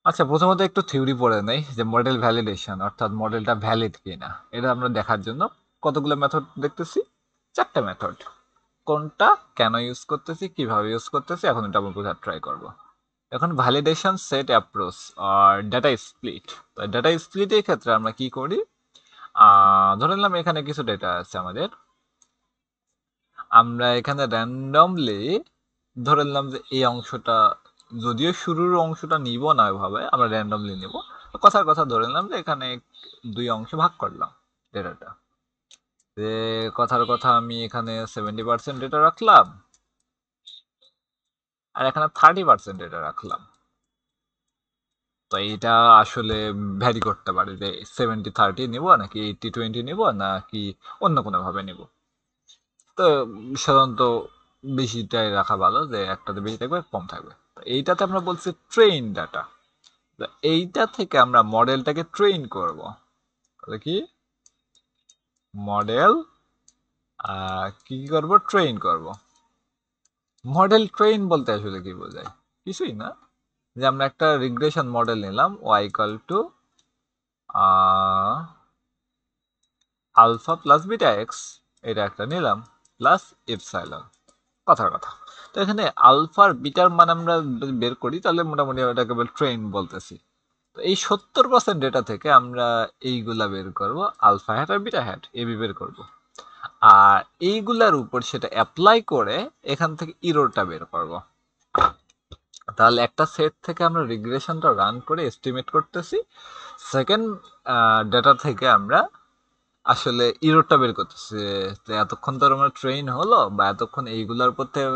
আচ্ছা, প্রথমত একটু থিওরি পড়ে নেই যে মডেল ভ্যালিডেশন অর্থাৎ মডেলটা ভ্যালিড কিনা এটা আমরা দেখার জন্য কতগুলো মেথড দেখতেছি। 4টা মেথড। কোনটা, কেন ইউজ করতেছি, কিভাবে ইউজ করতেছি, এখন এটা আমরা বোঝার ট্রাই করব। এখন ভ্যালিডেশন সেট অ্যাপ্রোচ আর ডাটা স্প্লিট। তো ডাটা স্প্লিটের ক্ষেত্রে আমরা কি করি, ধরে নিলাম এখানে কিছু ডেটা আছে আমাদের। আমরা এখানে র্যান্ডমলি ধরে নিলাম যে এই অংশটা, যদিও শুরুর অংশটা নিব না ওইভাবে, আমরা র্যান্ডমলি নিব। কথার কথা ধরে নিলাম যে এখানে 2 অংশে ভাগ করলাম ডেটাটা। যে কথার কথা আমি এখানে 70% ডেটা রাখলাম আর এখানে 30% ডেটা রাখলাম। তো এইটা আসলে ভ্যারি করতে পারে যে 70-30 নিব নাকি 80-20 নিব নাকি অন্য কোনো ভাবে নিব। তো সাধারণত বেশিটাই রাখা ভালো, যে একটাতে বেশি থাকবে কম থাকবে। তো এইটাতে আমরা বলছি ট্রেন ডাটা। এইটা থেকে আমরা মডেলটাকে ট্রেন করব। তাহলে কি মডেল কি করব, ট্রেন করব। মডেল ট্রেন বলতে আসলে কি বোঝায়, কিছুই না। যে আমরা একটা রিগ্রেশন মডেল নিলাম y equal to alpha plus beta X, এটা একটা নিলাম প্লাস ইপসাইলন। কথার কথা। তো এখানে আলফার বিটার মান আমরা যদি বের করি তাহলে মোটামুটি ওটাকে ট্রেন বলতেছি। তো এই 70% ডেটা থেকে আমরা এইগুলা বের করব, আলফা হ্যাট আর বিটা হ্যাট এবি বের করব। আর এইগুলার উপর সেটা অ্যাপ্লাই করে এখান থেকে ইরোরটা বের করব। তাহলে একটা সেট থেকে আমরা রিগ্রেশনটা রান করে এস্টিমেট করতেছি, সেকেন্ড ডেটা থেকে আমরা আসলে ইরোরটা বের করতেছি। যে এতক্ষণ তো আমরা ট্রেন হলো বা এতক্ষণ এইগুলার উপর থেকে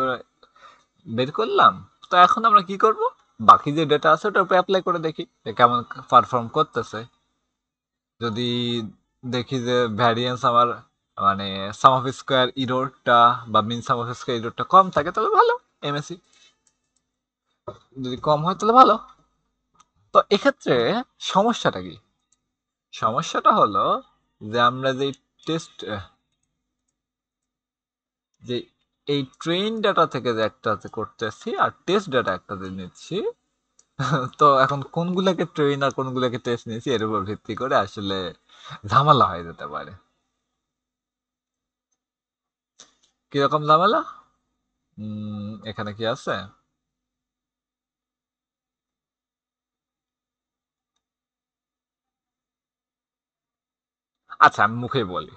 বের করলাম। তো এখন আমরা কি করব, বাকি যে ডেটা আছে ওটার উপর অ্যাপ্লাই করে দেখি যে কেমন পারফর্ম করতেছে। যদি দেখি যে ভ্যারিয়েন্স আমার মানে সাম অফ স্কোয়ার ইরোরটা বা মিন সাম অফ স্কোয়ার ইরোরটা কম থাকে তাহলে ভালো, এমএসি। যদি কম হয় তাহলে ভালো। তো এক্ষেত্রে সমস্যাটা কি, সমস্যাটা হলো যে আমরা যে টেস্ট, যে এই ট্রেন ডাটা থেকে যে একটাতে করতেছি আর টেস্ট ডাটা একটাতে নিচ্ছি, তো এখন কোনগুলাকে ট্রেন আর কোনগুলাকে টেস্ট নিয়েছি এর উপর ভিত্তি করে আসলে ঝামেলা হয়ে যেতে পারে। কিরকম ঝামেলা? এখানে কি আছে? আচ্ছা, আমি মুখে বলি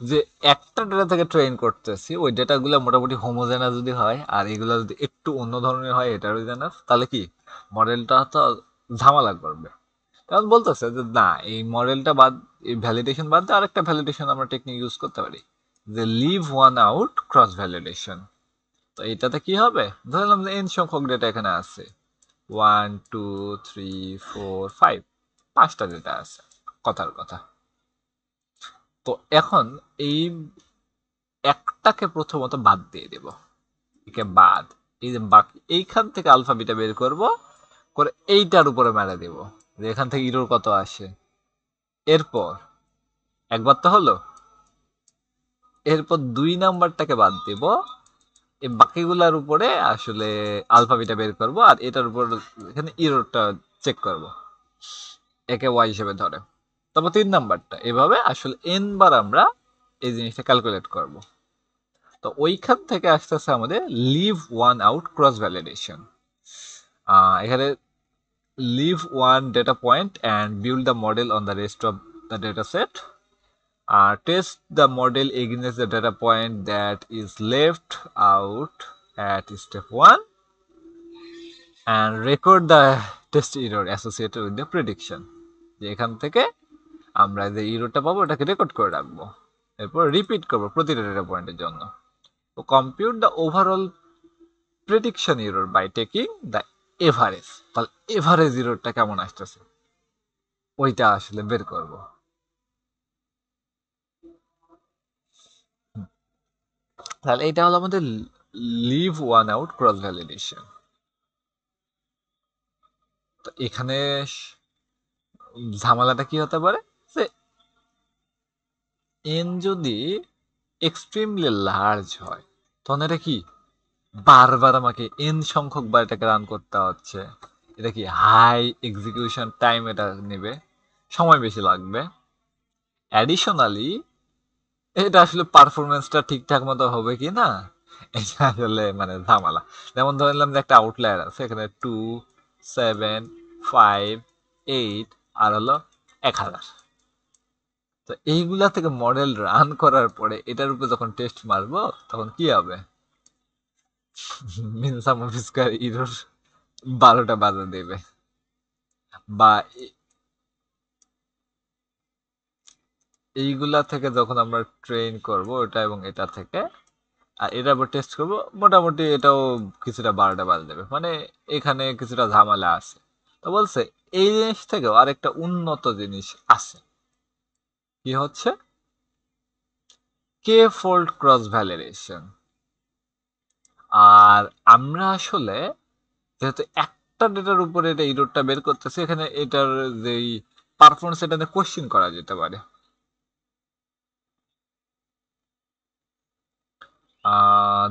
যে একটা ডেটা থেকে ট্রেন করতেছি, ওই ডেটাগুলো মোটামুটি হোমোজেনাস যদি হয় আর এগুলো যদি একটু অন্য ধরনের হয় হেটারোজেনাস, তাহলে কি মডেলটা তো ঝামেলা করবে। কারণ বলতেছে যে না, এই মডেলটা বাদ, এই ভ্যালিডেশন বাদ দিয়ে আরেকটা ভ্যালিডেশন আমরা টেকনিক ইউজ করতে পারি, যে leave one out cross validation. তো এটাতে কি হবে, ধরলাম যে এন সংখ্যক ডেটা এখানে আছে, 1 2 3 4 5, 5টা ডেটা আছে কথার কথা। তো এখন এই একটাকে প্রথমত বাদ দিয়ে দেব, একে বাদ। এই যে বাকি এইখান থেকে আলফা বিটা বের করব, করে এইটার উপরে মেরে দেব যে এখান থেকে ইরোর কত আসে। এরপর একবার তো হলো, এরপর 2 নাম্বারটাকে বাদ দেব, এই বাকিগুলার উপরে আসলে আলফা বিটা বের করব আর এটার উপর এখানে ইরোরটা চেক করব, একে ওয়াই হিসেবে ধরে। তারপর 3 নাম্বারটা, এভাবে আসলে এন বার আমরা এই জিনিসটা ক্যালকুলেট করব। তো ওইখান থেকে আসতেছে আমাদের leave one out cross validation. এখানে leave one data point and build the model on the rest of the data set. Test the model against the data point that is left out at step 1 and record the test error associated with the prediction. যে এখান থেকে আমরা যে ইরোটা পাবো ওটাকে record করে রাখবো, এরপর রিপিট করবো প্রতিটা ডেটা পয়েন্টের জন্য। তো compute the overall prediction error by taking the average. তাহলে এভারেজ এররটা কেমন আসতেছে ওইটা আসলে বের করব। তাহলে এটা হলো আমাদের leave one out cross validation. তো এখানে ঝামেলাটা কি হতে পারে, যে এন যদি এক্সট্রিমলি লার্জ হয় তখন এটা কি বারবার আমাকে এন সংখ্যক বার এটাকে রান করতে হচ্ছে, এটা কি হাই এক্সিকিউশন টাইম, এটা নেবে, সময় বেশি লাগবে। অ্যাডিশনালি এটা আসলে পারফরমেন্সটা ঠিকঠাক মতো হবে কি না, এটা আসলে মানে ঝামেলা। যেমন ধরে নিলাম যে একটা আউটলায়ার আছে, এখানে 2, 7, 5, 8 আর হলো 1000। তো এইগুলা থেকে মডেল রান করার পরে এটার উপরে যখন টেস্ট মারবো তখন কি হবে? মিনসাম অফ স্কয়ার ইরর 12টা বাজে দেবে। বা এইগুলা থেকে যখন আমরা ট্রেন করব ওটা এবং এটা থেকে, আর এটার উপর টেস্ট করব, মোটামুটি এটাও কিছুটা 12টা বাজে দেবে। মানে এখানে কিছুটা ঝামেলা আছে। তো বলছে এই জিনিস থেকেও আরেকটা উন্নত জিনিস আছে, কি হচ্ছে কে ফোল্ড ক্রস ভ্যালিডেশন। আর আমরা আসলে যেহেতু একটা ডেটার উপরে এটা ইরোরটা বের করতেছি, এখানে এটার যেই পারফরমেন্স এটা কোশ্চিন করা যেতে পারে।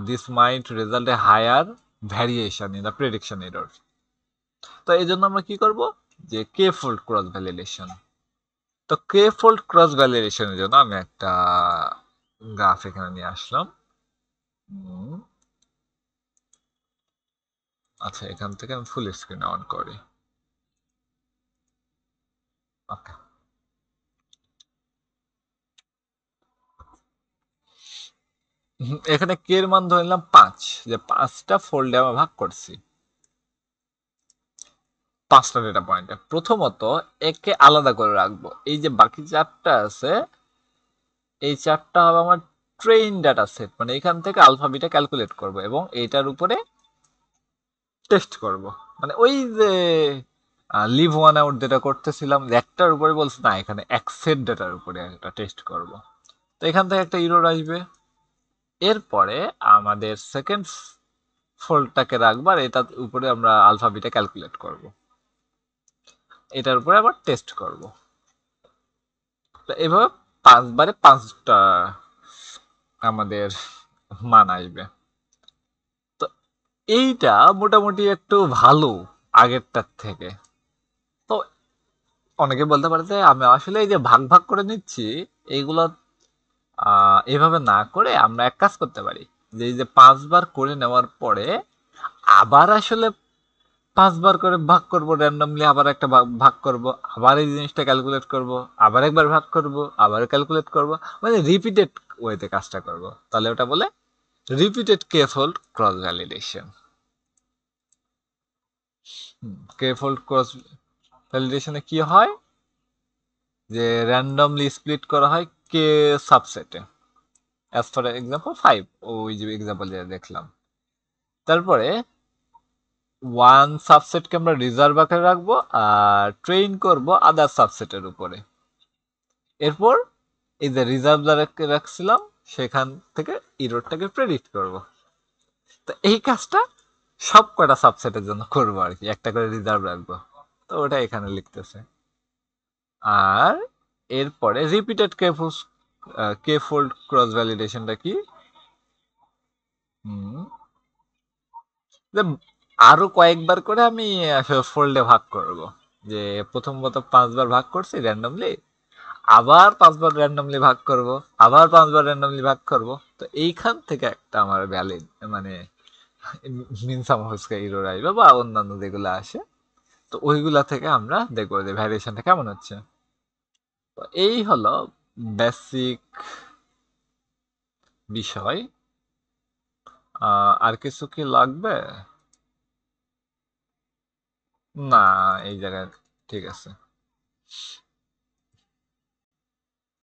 This might result a higher variation in the prediction error. তো এই জন্য আমরা কি করব, যে কে ফোল্ড ক্রস ভ্যালিডেশন। তো কে ফোল্ড ক্রস ভ্যালিডেশনের জন্য আমি একটা গ্রাফ এখানে নিয়ে আসলাম। আচ্ছা, এখান থেকে আমি ফুল স্ক্রিন অন করি। ওকে, এখানে কে এর মান ধরে নিলাম 5, যে 5টা ফোল্ডে আমরা ভাগ করছি 5টা ডেটা পয়েন্টে। প্রথমত একে আলাদা করে রাখবো, এই যে বাকি 4টা আছে এই 4টা হবে আমার ট্রেন ডাটা সেট, মানে এখান থেকে আলফা বিটা ক্যালকুলেট করব এবং এইটার উপরে টেস্ট করব। মানে ওই যে লিভ ওয়ান আউট যেটা করতেছিলাম, একটার উপরে বলছে না, এখানে এক সেট ডাটার উপরে একটা টেস্ট করব। তো এখান থেকে একটা ইরর আসবে। এরপরে আমাদের সেকেন্ড ফোল্ডটাকে রাখবো আর এটার উপরে আমরা আলফা বিটা ক্যালকুলেট করব, এটার উপরে আবার টেস্ট করব। তো এভাবে 5বারে 5টা আমাদের মান আসবে। তো এইটা মোটামুটি একটু ভালো আগেরটার থেকে। তো অনেকে বলতে পারে যে আমি আসলে এই যে ভাগ ভাগ করে নিচ্ছি এইগুলো এভাবে না করে আমরা এক কাজ করতে পারি, যে এই যে 5বার করে নেওয়ার পরে আবার আসলে 5বার করে ভাগ করব র্যান্ডমলি, আবার একটা ভাগ করব, আবার এই জিনিসটা ক্যালকুলেট করব, আবার একবার ভাগ করব, আবার ক্যালকুলেট করব, মানে রিপিটেড ওয়েতে কাজটা করব। তাহলে ওটা বলে রিপিটেড কে ফোল্ড ক্রস ভ্যালিডেশন। কে ফোল্ড ক্রস ভ্যালিডেশনে কি হয়, যে র্যান্ডমলি স্প্লিট করা হয় কে সাবসেটে, অ্যাজ ফর এক্সাম্পল 5, ওই যে এক্সাম্পল যেটা দেখলাম। তারপরে ওয়ান সাবসেটকে আমরা রিজার্ভ আকারে রাখবো আর ট্রেন করব আদার সাবসেটের উপরে। এরপর এই যে রিজার্ভ রাখছিলাম সেখান থেকে ইরোরটাকে প্রেডিক্ট করব। তো এই কাজটা সব কটা সাবসেটের জন্য করবো আর কি, একটা করে রিজার্ভ রাখবো। তো ওটা এখানে লিখতেছে। আর এরপরে রিপিটেড কে ফোল্ড ক্রস ভ্যালিডেশনটা কি, যে আরো কয়েকবার করে আমি আসলে ফোল্ডে ভাগ করব। যে প্রথমত 5বার ভাগ করছি র্যান্ডমলি, আবার 5বার র্যান্ডমলি ভাগ করব, আবার 5বার র্যান্ডমলি ভাগ করব। তো এইখান থেকে একটা আমার ভ্যালিড মানে মিনসাম হসকা ইরোর আসবে বা অন্যান্য যেগুলো আসে। তো ওইগুলা থেকে আমরা দেখবো যে ভ্যারিয়েশনটা কেমন হচ্ছে। তো এই হলো বেসিক বিষয়। আর কিছু কি লাগবে? না, এই জায়গায় ঠিক আছে।